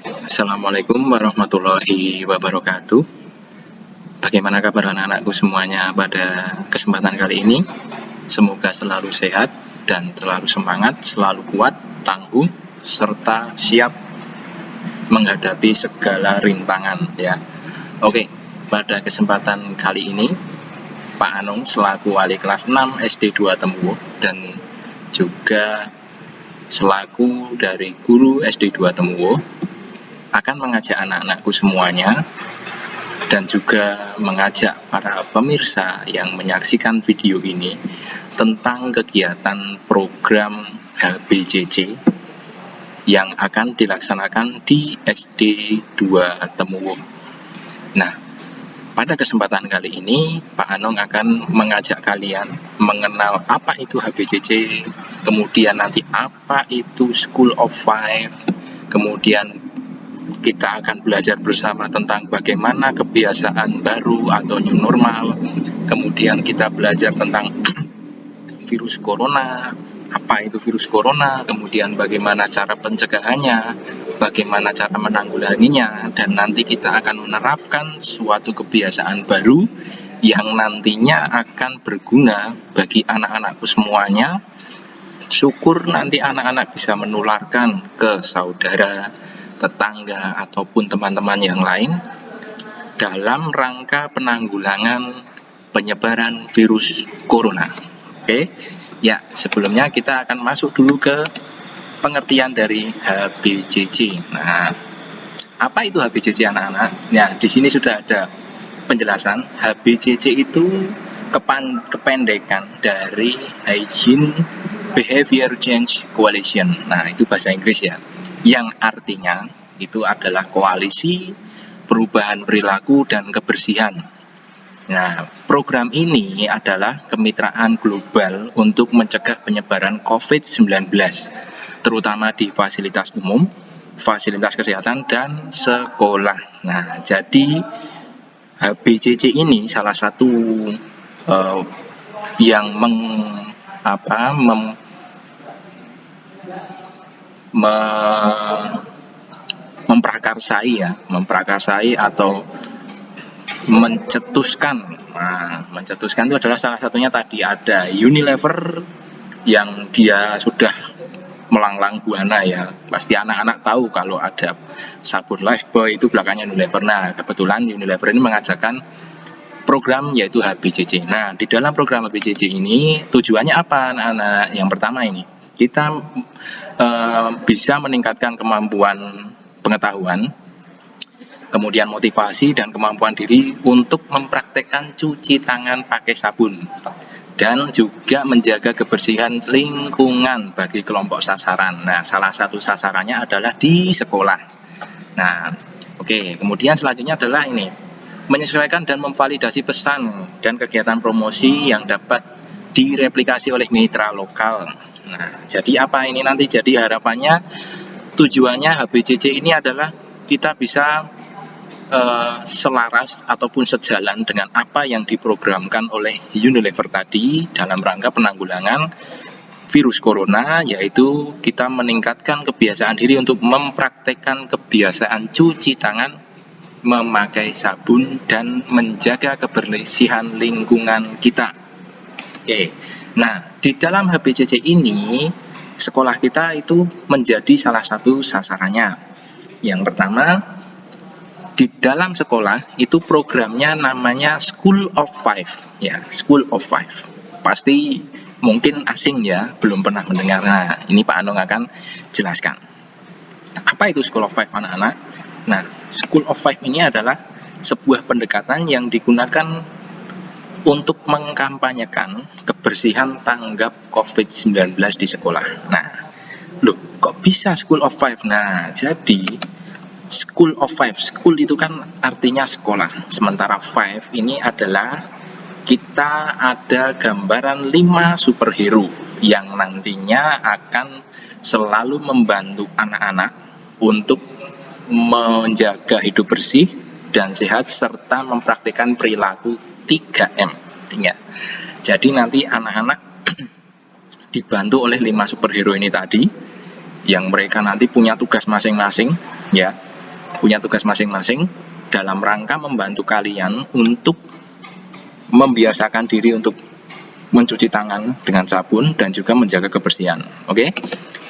Assalamualaikum warahmatullahi wabarakatuh. Bagaimana kabar anak-anakku semuanya pada kesempatan kali ini? Semoga selalu sehat dan selalu semangat, selalu kuat, tangguh, serta siap menghadapi segala rintangan ya. Oke, pada kesempatan kali ini Pak Anung selaku wali kelas 6 SD 2 Temuwo dan juga selaku dari guru SD 2 Temuwo akan mengajak anak-anakku semuanya dan juga mengajak para pemirsa yang menyaksikan video ini tentang kegiatan program HBCC yang akan dilaksanakan di SD 2 Temuwo. Nah, pada kesempatan kali ini Pak Anung akan mengajak kalian mengenal apa itu HBCC, kemudian nanti apa itu School of Five, kemudian kita akan belajar bersama tentang bagaimana kebiasaan baru atau new normal. Kemudian kita belajar tentang virus corona, apa itu virus corona, kemudian bagaimana cara pencegahannya, bagaimana cara menanggulanginya, dan nanti kita akan menerapkan suatu kebiasaan baru yang nantinya akan berguna bagi anak-anakku semuanya. Syukur nanti anak-anak bisa menularkan ke saudara, tetangga, ataupun teman-teman yang lain dalam rangka penanggulangan penyebaran virus corona. Oke, ya sebelumnya kita akan masuk dulu ke pengertian dari HBCC. Nah, apa itu HBCC anak-anak? Ya, di sini sudah ada penjelasan. HBCC itu kependekan dari Hygiene Behavior Change Coalition. Nah, itu bahasa Inggris ya, yang artinya itu adalah koalisi perubahan perilaku dan kebersihan. Nah, program ini adalah kemitraan global untuk mencegah penyebaran COVID-19, terutama di fasilitas umum, fasilitas kesehatan, dan sekolah. Nah, jadi HBCC ini salah satu yang memprakarsai atau mencetuskan. Nah, mencetuskan itu adalah salah satunya tadi ada Unilever yang dia sudah melanglang buana ya. Pasti anak-anak tahu kalau ada sabun Lifebuoy itu belakangnya Unilever. Nah, kebetulan Unilever ini mengajarkan program yaitu HBCC. Nah, di dalam program HBCC ini tujuannya apa anak-anak? Yang pertama ini, kita bisa meningkatkan kemampuan pengetahuan, kemudian motivasi dan kemampuan diri untuk mempraktekkan cuci tangan pakai sabun, dan juga menjaga kebersihan lingkungan bagi kelompok sasaran. Nah, salah satu sasarannya adalah di sekolah. Nah, oke, kemudian selanjutnya adalah ini, menyesuaikan dan memvalidasi pesan dan kegiatan promosi yang dapat direplikasi oleh mitra lokal. Nah, jadi apa ini nanti? Jadi harapannya, tujuannya HBCC ini adalah kita bisa selaras ataupun sejalan dengan apa yang diprogramkan oleh Unilever tadi dalam rangka penanggulangan virus corona, yaitu kita meningkatkan kebiasaan diri untuk mempraktekkan kebiasaan cuci tangan, memakai sabun, dan menjaga kebersihan lingkungan kita. Oke. Nah, di dalam HBCC ini sekolah kita itu menjadi salah satu sasarannya. Yang pertama, di dalam sekolah itu programnya namanya School of Five ya, School of Five. Pasti mungkin asing ya, belum pernah mendengar. Nah, ini Pak Anung akan jelaskan. Apa itu School of Five anak-anak? Nah, School of Five ini adalah sebuah pendekatan yang digunakan untuk mengkampanyekan kebersihan tanggap COVID-19 di sekolah. Nah, loh kok bisa School of Five? Nah, jadi School of Five, school itu kan artinya sekolah, sementara five ini adalah kita ada gambaran 5 superhero yang nantinya akan selalu membantu anak-anak untuk menjaga hidup bersih dan sehat serta mempraktikkan perilaku 3M. Jadi nanti anak-anak dibantu oleh 5 superhero ini tadi, yang mereka nanti punya tugas masing-masing ya. punya tugas masing-masing dalam rangka membantu kalian untuk membiasakan diri untuk mencuci tangan dengan sabun dan juga menjaga kebersihan. Oke?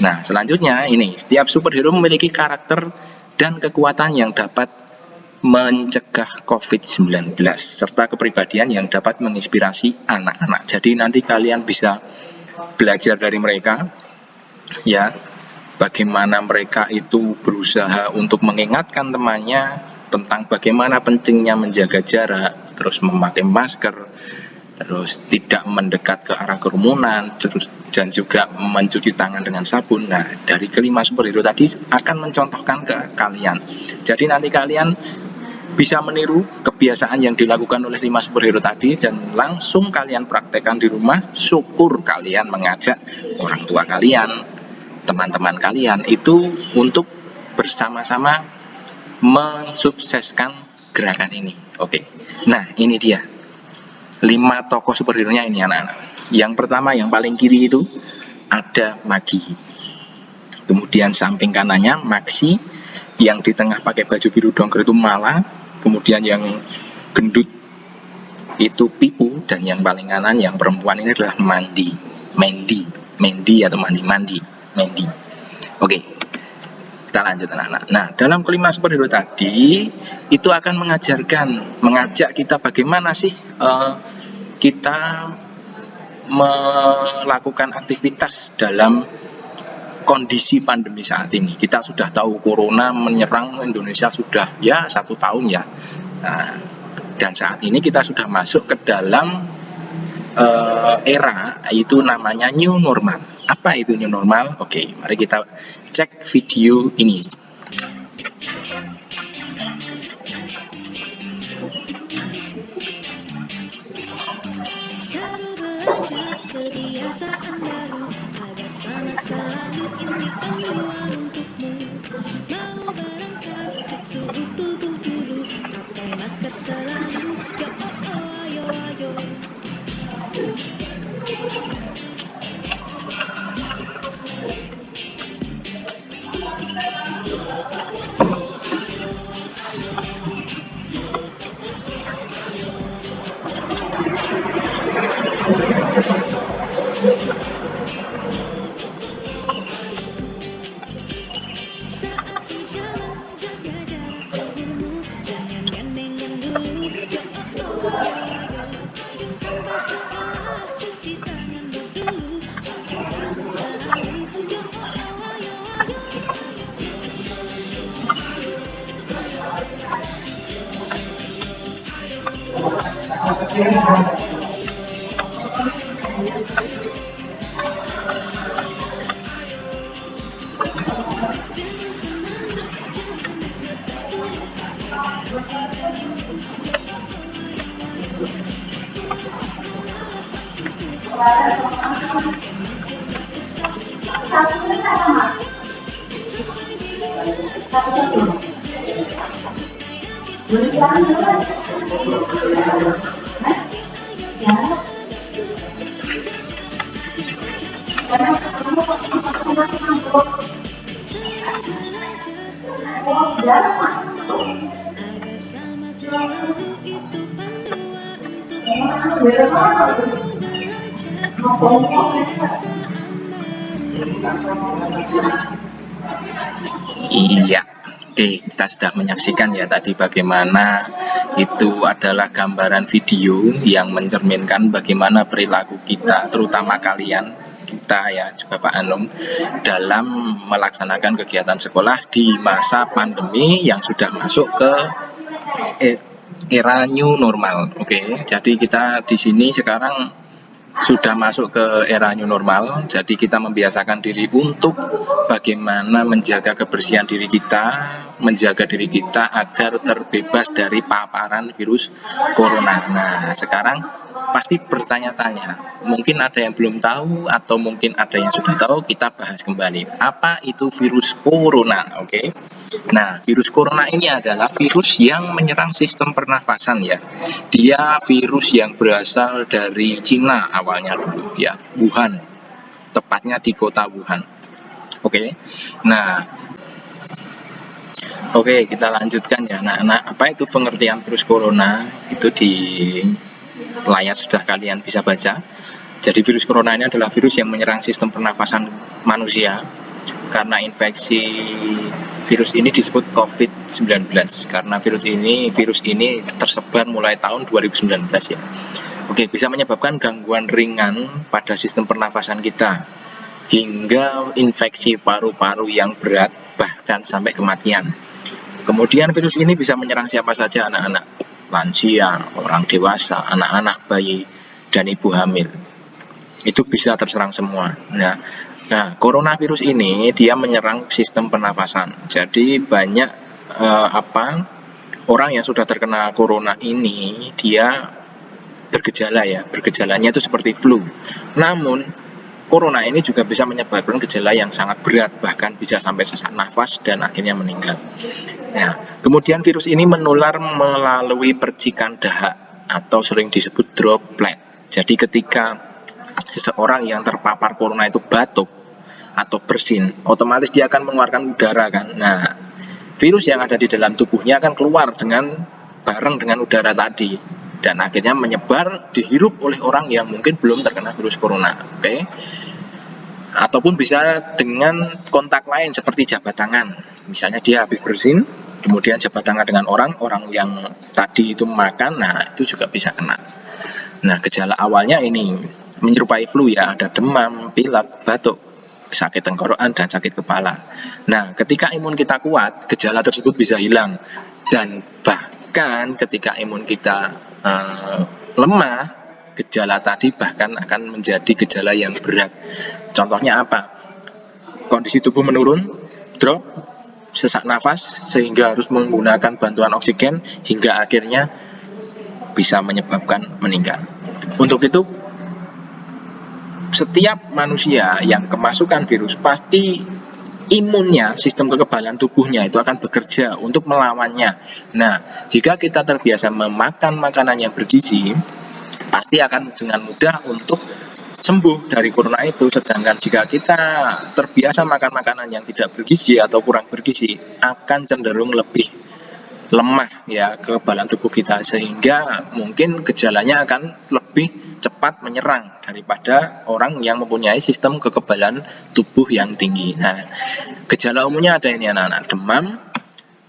Nah, selanjutnya ini, setiap superhero memiliki karakter dan kekuatan yang dapat mencegah COVID-19 serta kepribadian yang dapat menginspirasi anak-anak. Jadi nanti kalian bisa belajar dari mereka ya, bagaimana mereka itu berusaha untuk mengingatkan temannya tentang bagaimana pentingnya menjaga jarak, terus memakai masker, terus tidak mendekat ke arah kerumunan, terus dan juga mencuci tangan dengan sabun. Nah, dari kelima superhero tadi akan mencontohkan ke kalian. Jadi nanti kalian bisa meniru kebiasaan yang dilakukan oleh 5 superhero tadi dan langsung kalian praktekkan di rumah. Syukur kalian mengajak orang tua kalian, teman-teman kalian itu untuk bersama-sama mensukseskan gerakan ini. Oke. Nah, ini dia 5 tokoh superhero-nya ini anak-anak. Yang pertama yang paling kiri itu ada Magi. Kemudian samping kanannya Maxi, yang di tengah pakai baju biru dongker itu Mala, kemudian yang gendut itu Pipu, dan yang paling kanan yang perempuan ini adalah Mandy atau Mandy. Oke, kita lanjut anak-anak. Nah, dalam kelima superhero tadi itu akan mengajak kita bagaimana sih kita melakukan aktivitas dalam kondisi pandemi saat ini. Kita sudah tahu corona menyerang Indonesia sudah ya 1 tahun ya. Nah, dan saat ini kita sudah masuk ke dalam era itu namanya new normal. Apa itu new normal? Oke, mari kita cek video ini. Seru belajar kebiasaan baru agar selamat selalu, ini panduan untukmu. Mau berangkat, cek suhu tubuh dulu, pakai masker selalu. Yo oh oh, ayo ayo. Saat sejalan, jaga jarak tubuhmu, jangan gandengan dulu. Yo oh oh, ayo ayo. Sampai seolah cuci tangan dulu, pakai sabun selalu. Yo oh oh, ayo ayo. Agar selamat selalu, itu panduan untukmu. Seru belajar kebiasaan baru. Iya. Oke, kita sudah menyaksikan ya tadi bagaimana itu adalah gambaran video yang mencerminkan bagaimana perilaku kita, terutama kalian, kita ya, juga Pak Anung, dalam melaksanakan kegiatan sekolah di masa pandemi yang sudah masuk ke era new normal. Oke, jadi kita di sini sekarang sudah masuk ke era new normal, jadi kita membiasakan diri untuk bagaimana menjaga kebersihan diri kita, menjaga diri kita agar terbebas dari paparan virus corona. Nah, sekarang pasti bertanya-tanya, mungkin ada yang belum tahu atau mungkin ada yang sudah tahu, kita bahas kembali. Apa itu virus corona? Oke. Nah, virus corona ini adalah virus yang menyerang sistem pernafasan ya. Dia virus yang berasal dari Cina awalnya dulu ya, Wuhan. Tepatnya di kota Wuhan. Oke. Nah, Oke, kita lanjutkan ya anak-anak. Apa itu pengertian virus corona? Itu di layar sudah kalian bisa baca. Jadi virus corona ini adalah virus yang menyerang sistem pernapasan manusia. Karena infeksi virus ini disebut COVID-19 karena virus ini tersebar mulai tahun 2019 ya. Oke, bisa menyebabkan gangguan ringan pada sistem pernafasan kita hingga infeksi paru-paru yang berat bahkan sampai kematian. Kemudian virus ini bisa menyerang siapa saja, anak-anak, lansia, orang dewasa, anak-anak, bayi, dan ibu hamil. Itu bisa terserang semua. Nah, coronavirus ini dia menyerang sistem pernafasan. Jadi banyak orang yang sudah terkena corona ini dia bergejala ya. Bergejalanya itu seperti flu. Namun corona ini juga bisa menyebabkan gejala yang sangat berat, bahkan bisa sampai sesak nafas dan akhirnya meninggal. Nah, kemudian virus ini menular melalui percikan dahak atau sering disebut droplet. Jadi ketika seseorang yang terpapar corona itu batuk atau bersin, otomatis dia akan mengeluarkan udara kan. Nah, virus yang ada di dalam tubuhnya akan keluar bareng dengan udara tadi dan akhirnya menyebar, dihirup oleh orang yang mungkin belum terkena virus corona. Oke. Ataupun bisa dengan kontak lain seperti jabat tangan. Misalnya dia habis bersin, kemudian jabat tangan dengan orang yang tadi itu makan, nah itu juga bisa kena. Nah, gejala awalnya ini menyerupai flu ya, ada demam, pilek, batuk, sakit tenggorokan, dan sakit kepala. Nah, ketika imun kita kuat, gejala tersebut bisa hilang. Dan bahkan ketika imun kita lemah, gejala tadi bahkan akan menjadi gejala yang berat. Contohnya apa? Kondisi tubuh menurun, drop, sesak nafas, sehingga harus menggunakan bantuan oksigen, hingga akhirnya bisa menyebabkan meninggal. Untuk itu, setiap manusia yang kemasukan virus pasti imunnya, sistem kekebalan tubuhnya itu akan bekerja untuk melawannya. Nah, jika kita terbiasa memakan makanan yang bergizi, pasti akan dengan mudah untuk sembuh dari corona itu. Sedangkan jika kita terbiasa makan makanan yang tidak bergizi atau kurang bergizi, akan cenderung lebih lemah ya kekebalan tubuh kita, sehingga mungkin gejalanya akan lebih cepat menyerang daripada orang yang mempunyai sistem kekebalan tubuh yang tinggi. Nah, gejala umumnya ada ini anak-anak: demam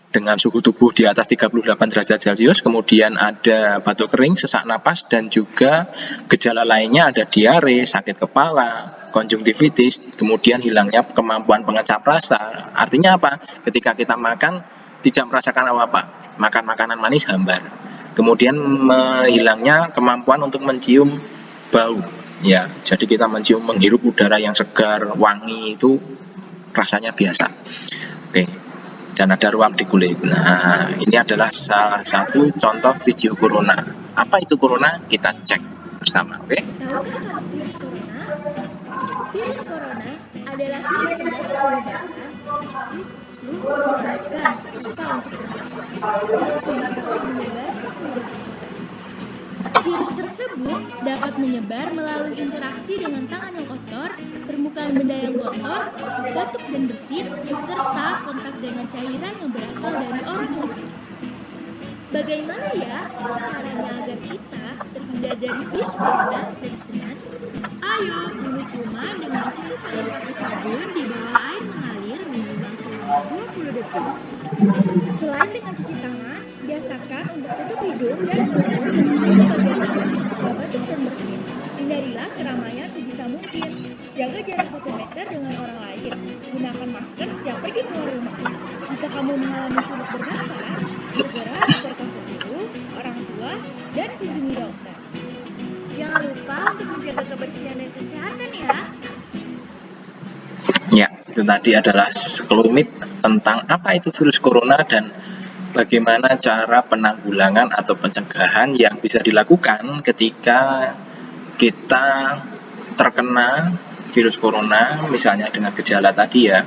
dengan suhu tubuh di atas 38 derajat Celcius, kemudian ada batuk kering, sesak napas, dan juga gejala lainnya ada diare, sakit kepala, konjungtivitis, kemudian hilangnya kemampuan pengecap rasa. Artinya apa? Ketika kita makan tidak merasakan apa-apa, makan makanan manis hambar. Kemudian hilangnya kemampuan untuk mencium bau ya, jadi kita menghirup udara yang segar, wangi, itu rasanya biasa. Oke, dan ada ruam di kulit. Nah, ini adalah salah satu contoh video corona. Apa itu corona? Kita cek bersama. Oke. Tahukah kamu virus corona? Virus corona adalah virus yang dapat menyebabkan flu, bahkan susah untuk bernafas. Virus ini telah menyebar ke seluruh dunia. Virus tersebut dapat menyebar melalui interaksi dengan tangan yang kotor, permukaan benda yang kotor, batuk dan bersin, serta kontak dengan cairan yang berasal dari orang yang sakit. Bagaimana ya caranya agar kita terhindar dari virus corona dengan? Ayo bunuh kuman dengan cuci tangan pakai sabun di bawah air mengalir minimal selama 20 detik. Selain dengan cuci tangan, biasakan untuk tutup hidung dan mulut mengisi ke bagian tangan ketika batuk dan bersin. Hindarilah keramaian sebisa mungkin. Jaga jarak 1 meter dengan orang lain. Gunakan masker setiap pergi keluar rumah. Jika kamu mengalami sulit bernafas, segera laporkan ke guru, orang tua, dan kunjungi dokter. Jangan lupa untuk menjaga kebersihan dan kesehatan ya. Ya, itu tadi adalah sekelumit tentang apa itu virus corona dan bagaimana cara penanggulangan atau pencegahan yang bisa dilakukan ketika kita terkena virus corona, misalnya dengan gejala tadi ya.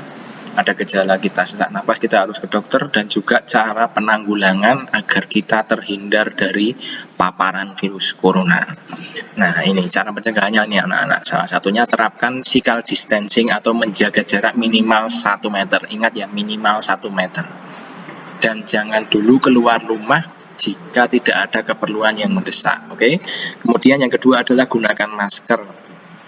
Ada gejala kita sesak napas, kita harus ke dokter, dan juga cara penanggulangan agar kita terhindar dari paparan virus corona. Nah, ini cara pencegahannya nih anak-anak. Salah satunya terapkan physical distancing atau menjaga jarak minimal 1 meter. Ingat ya, minimal 1 meter. dan jangan dulu keluar rumah jika tidak ada keperluan yang mendesak. Oke. Kemudian yang kedua adalah gunakan masker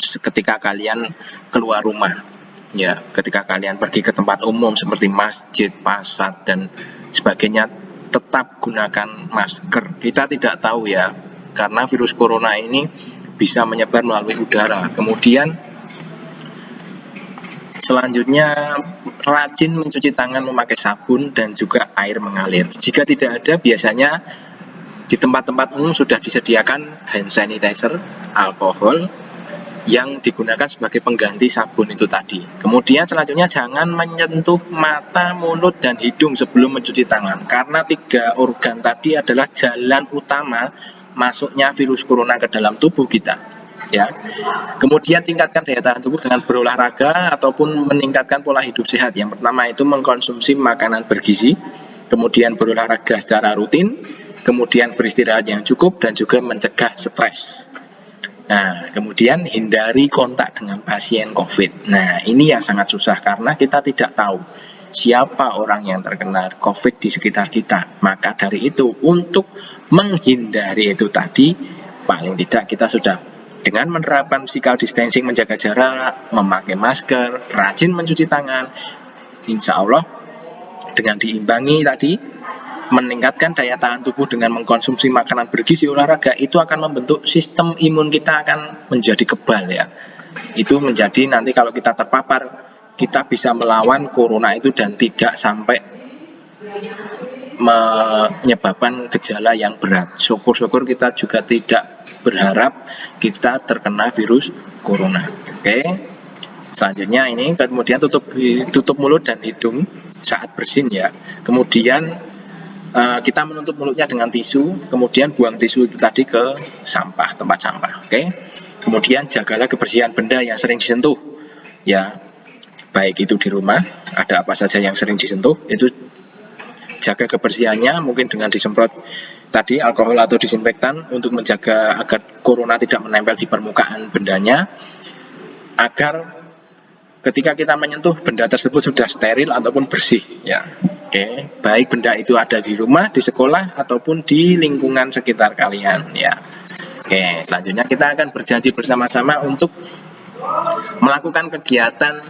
ketika kalian keluar rumah. Ya, ketika kalian pergi ke tempat umum seperti masjid, pasar dan sebagainya, tetap gunakan masker. Kita tidak tahu ya, karena virus corona ini bisa menyebar melalui udara. Kemudian selanjutnya, rajin mencuci tangan memakai sabun dan juga air mengalir. Jika tidak ada, biasanya di tempat-tempat umum sudah disediakan hand sanitizer, alkohol, yang digunakan sebagai pengganti sabun itu tadi. Kemudian selanjutnya, jangan menyentuh mata, mulut, dan hidung sebelum mencuci tangan. Karena 3 organ tadi adalah jalan utama masuknya virus corona ke dalam tubuh kita. Ya. Kemudian tingkatkan daya tahan tubuh dengan berolahraga ataupun meningkatkan pola hidup sehat. Yang pertama itu mengkonsumsi makanan bergizi, kemudian berolahraga secara rutin, kemudian beristirahat yang cukup dan juga mencegah stres. Nah, kemudian hindari kontak dengan pasien COVID. Nah, ini yang sangat susah karena kita tidak tahu siapa orang yang terkena COVID di sekitar kita. Maka dari itu, untuk menghindari itu tadi, paling tidak kita sudah dengan menerapkan physical distancing, menjaga jarak, memakai masker, rajin mencuci tangan, insya Allah dengan diimbangi tadi, meningkatkan daya tahan tubuh dengan mengkonsumsi makanan bergizi, olahraga, itu akan membentuk sistem imun kita akan menjadi kebal ya. Itu menjadi nanti kalau kita terpapar, kita bisa melawan corona itu dan tidak sampai menyebabkan gejala yang berat. Syukur-syukur kita juga tidak berharap kita terkena virus corona. Oke. Selanjutnya ini, kemudian tutup mulut dan hidung saat bersin ya. Kemudian kita menutup mulutnya dengan tisu, kemudian buang tisu itu tadi ke sampah, tempat sampah. Oke. Kemudian jagalah kebersihan benda yang sering disentuh. Ya. Baik itu di rumah, ada apa saja yang sering disentuh, itu jaga kebersihannya, mungkin dengan disemprot tadi alkohol atau disinfektan untuk menjaga agar corona tidak menempel di permukaan bendanya, agar ketika kita menyentuh benda tersebut sudah steril ataupun bersih ya. Oke, baik benda itu ada di rumah, di sekolah ataupun di lingkungan sekitar kalian ya. Oke, selanjutnya kita akan berjanji bersama-sama untuk melakukan kegiatan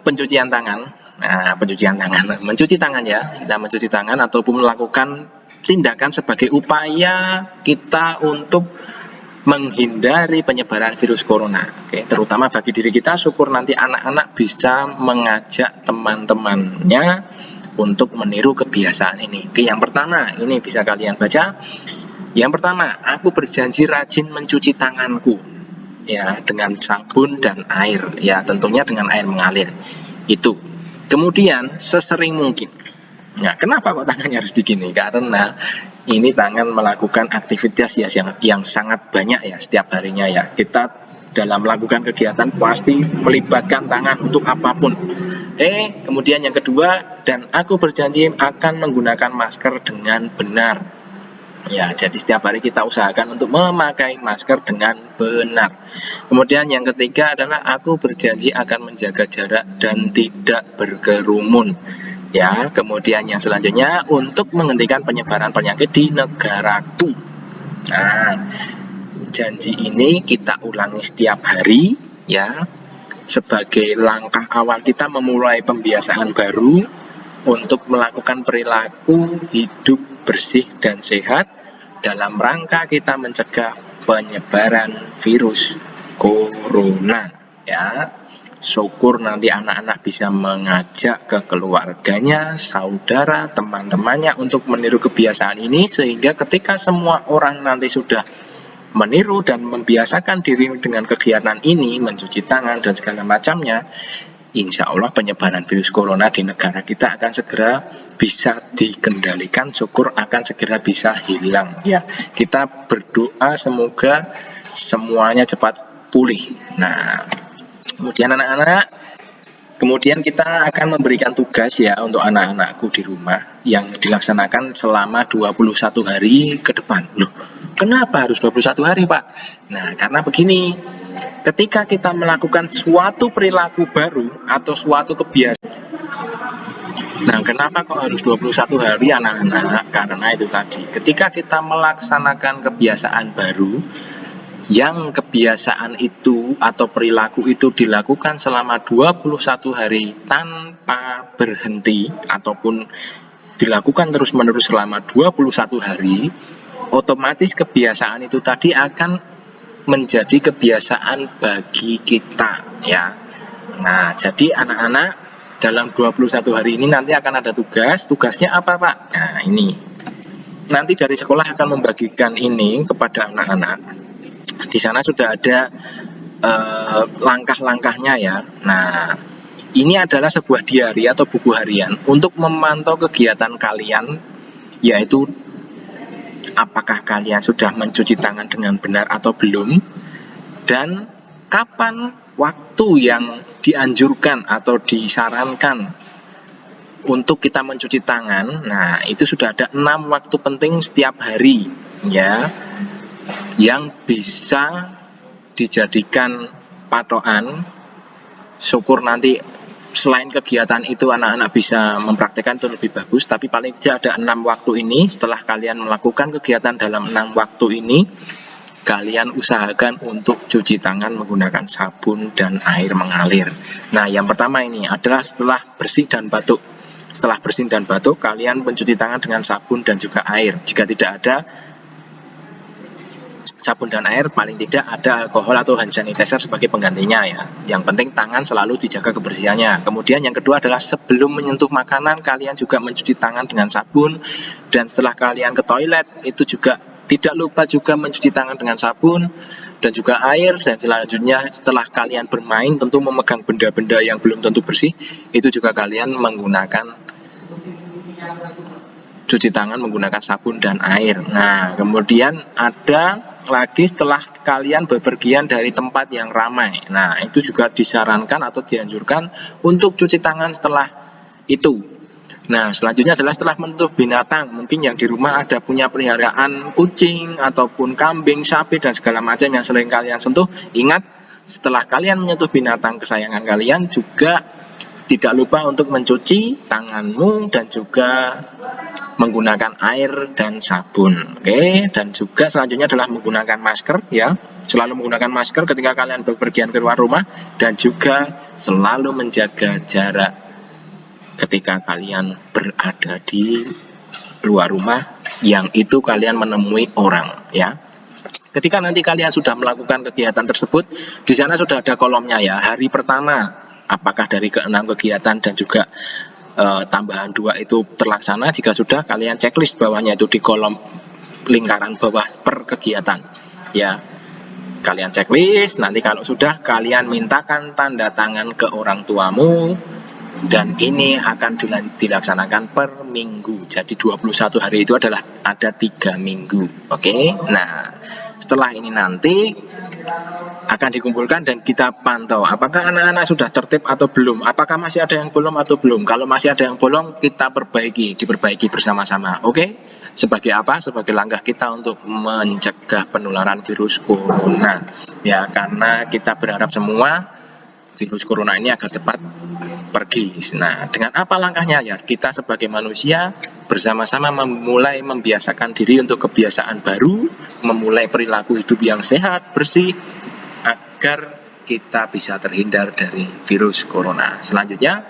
pencucian tangan. Nah, pencucian tangan, mencuci tangan ya, kita mencuci tangan ataupun melakukan tindakan sebagai upaya kita untuk menghindari penyebaran virus corona. Oke, terutama bagi diri kita, syukur nanti anak-anak bisa mengajak teman-temannya untuk meniru kebiasaan ini. Oke, yang pertama, ini bisa kalian baca. Yang pertama, aku berjanji rajin mencuci tanganku ya dengan sabun dan air ya, tentunya dengan air mengalir. Itu. Kemudian sesering mungkin. Nah, kenapa kok tangannya harus digini? Karena ini tangan melakukan aktivitas ya yang sangat banyak ya setiap harinya ya. Kita dalam melakukan kegiatan pasti melibatkan tangan untuk apapun. Oke, kemudian yang kedua, dan aku berjanji akan menggunakan masker dengan benar. Ya, jadi setiap hari kita usahakan untuk memakai masker dengan benar. Kemudian yang ketiga adalah aku berjanji akan menjaga jarak dan tidak berkerumun. Ya, kemudian yang selanjutnya untuk menghentikan penyebaran penyakit di negaraku. Nah, janji ini kita ulangi setiap hari ya, sebagai langkah awal kita memulai pembiasaan baru untuk melakukan perilaku hidup bersih dan sehat dalam rangka kita mencegah penyebaran virus corona ya. Syukur nanti anak-anak bisa mengajak ke keluarganya, saudara, teman-temannya untuk meniru kebiasaan ini, sehingga ketika semua orang nanti sudah meniru dan membiasakan diri dengan kegiatan ini, mencuci tangan dan segala macamnya, insya Allah penyebaran virus corona di negara kita akan segera bisa dikendalikan, syukur akan segera bisa hilang ya. Kita berdoa semoga semuanya cepat pulih. Nah, kemudian anak-anak, kemudian kita akan memberikan tugas ya untuk anak-anakku di rumah yang dilaksanakan selama 21 hari ke depan. Loh, kenapa harus 21 hari Pak? Nah, karena begini, ketika kita melakukan suatu perilaku baru atau suatu kebiasaan, Nah, kenapa kok harus 21 hari anak-anak? Karena itu tadi, ketika kita melaksanakan kebiasaan baru, yang kebiasaan itu atau perilaku itu dilakukan selama 21 hari tanpa berhenti ataupun dilakukan terus-menerus selama 21 hari, otomatis kebiasaan itu tadi akan menjadi kebiasaan bagi kita, ya. Nah, jadi anak-anak dalam 21 hari ini nanti akan ada tugasnya apa, Pak? Nah, ini. Nanti dari sekolah akan membagikan ini kepada anak-anak. Di sana sudah ada langkah-langkahnya ya. Nah, ini adalah sebuah diary atau buku harian untuk memantau kegiatan kalian, yaitu apakah kalian sudah mencuci tangan dengan benar atau belum, dan kapan waktu yang dianjurkan atau disarankan untuk kita mencuci tangan. Nah, itu sudah ada 6 waktu penting setiap hari ya, yang bisa dijadikan patokan. Syukur nanti selain kegiatan itu anak-anak bisa mempraktekkan itu lebih bagus, tapi paling tidak ada 6 waktu ini. Setelah kalian melakukan kegiatan dalam 6 waktu ini, kalian usahakan untuk cuci tangan menggunakan sabun dan air mengalir. Nah, yang pertama ini adalah setelah bersih dan batuk. Setelah bersih dan batuk, kalian mencuci tangan dengan sabun dan juga air. Jika tidak ada sabun dan air, paling tidak ada alkohol atau hand sanitizer sebagai penggantinya ya. Yang penting tangan selalu dijaga kebersihannya. Kemudian yang kedua adalah sebelum menyentuh makanan, kalian juga mencuci tangan dengan sabun. Dan setelah kalian ke toilet, itu juga tidak lupa juga mencuci tangan dengan sabun dan juga air. Dan selanjutnya setelah kalian bermain, tentu memegang benda-benda yang belum tentu bersih, itu juga kalian menggunakan cuci tangan menggunakan sabun dan air. Nah, kemudian ada lagi setelah kalian bepergian dari tempat yang ramai. Nah, itu juga disarankan atau dianjurkan untuk cuci tangan setelah itu. Nah, selanjutnya adalah setelah menyentuh binatang. Mungkin yang di rumah ada punya peliharaan kucing ataupun kambing, sapi dan segala macam yang sering kalian sentuh. Ingat, setelah kalian menyentuh binatang kesayangan kalian, juga tidak lupa untuk mencuci tanganmu dan juga menggunakan air dan sabun. Oke, dan juga selanjutnya adalah menggunakan masker ya. Selalu menggunakan masker ketika kalian bepergian keluar rumah, dan juga selalu menjaga jarak ketika kalian berada di luar rumah, yang itu kalian menemui orang ya. Ketika nanti kalian sudah melakukan kegiatan tersebut, di sana sudah ada kolomnya ya. Hari pertama, apakah dari ke-6 kegiatan dan juga tambahan 2 itu terlaksana. Jika sudah, kalian checklist bawahnya itu di kolom lingkaran bawah per kegiatan ya. Kalian checklist, nanti kalau sudah kalian mintakan tanda tangan ke orang tuamu, dan ini akan dilaksanakan per minggu. Jadi 21 hari itu adalah ada 3 minggu. Oke. Nah, setelah ini nanti akan dikumpulkan dan kita pantau apakah anak-anak sudah tertib atau belum, apakah masih ada yang belum atau belum. Kalau masih ada yang belum, kita diperbaiki bersama-sama. Oke? Sebagai apa? Sebagai langkah kita untuk mencegah penularan virus corona ya, karena kita berharap semua virus corona ini agar cepat pergi. Nah, dengan apa langkahnya ya? Kita sebagai manusia bersama-sama memulai membiasakan diri untuk kebiasaan baru, memulai perilaku hidup yang sehat, bersih, agar kita bisa terhindar dari virus corona. Selanjutnya,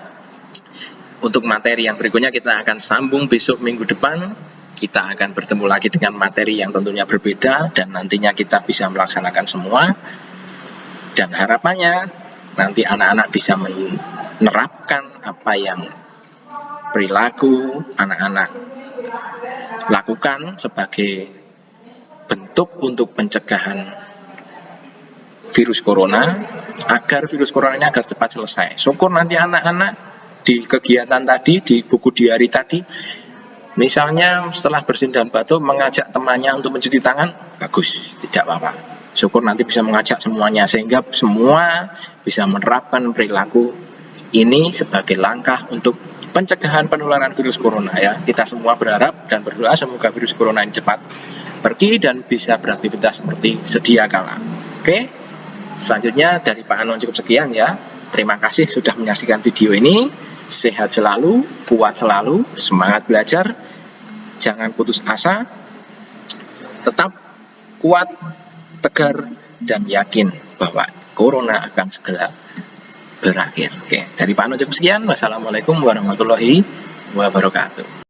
untuk materi yang berikutnya kita akan sambung besok minggu depan. Kita akan bertemu lagi dengan materi yang tentunya berbeda, dan nantinya kita bisa melaksanakan semua. Dan harapannya nanti anak-anak bisa menerapkan apa yang perilaku anak-anak lakukan sebagai bentuk untuk pencegahan virus corona, agar virus coronanya agar cepat selesai. Syukur nanti anak-anak di kegiatan tadi, di buku diary tadi, misalnya setelah bersin dan batuk mengajak temannya untuk mencuci tangan, bagus, tidak apa-apa. Syukur nanti bisa mengajak semuanya, sehingga semua bisa menerapkan perilaku ini sebagai langkah untuk pencegahan penularan virus corona ya. Kita semua berharap dan berdoa semoga virus corona ini cepat pergi dan bisa beraktivitas seperti sedia kala. Oke, selanjutnya dari Pak Anon cukup sekian ya. Terima kasih sudah menyaksikan video ini. Sehat selalu, kuat selalu, semangat belajar, jangan putus asa, tetap kuat, tegar, dan yakin bahwa corona akan segera berakhir. Oke, dari Pak Ano cukup sekian. Wassalamualaikum warahmatullahi wabarakatuh.